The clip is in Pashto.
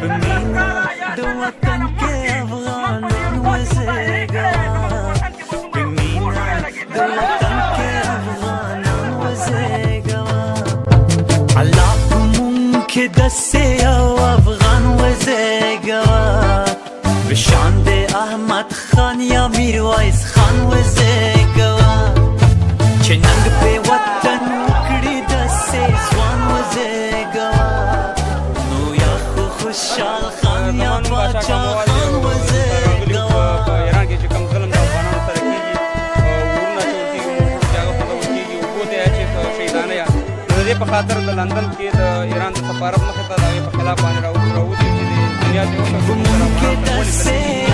بمینا د وطن کې افغانان وزېږه بمینا د وطن کې افغانان وزېږه الله مونږ کې دسې او افغان وزېږه بشان د احمد خان یا میرویس خان وزېږه چې ننګ په وطن وکړي دسې ځوان وزېږه نو یا خو خوشحال خان یا باچا خان وزېږه په ایران کې چې کوم ظلم د افغانانو سره کېږي ورونه چول کېږي موږ چې هغه پټول کېږي اوبو ته چې شهیدانه یا د دې په خاطر د لندن کې د ایران د سفارت مخې ته د هغې په خلاف باندې راووتي چې د دنیا د یو مونږ کې دسې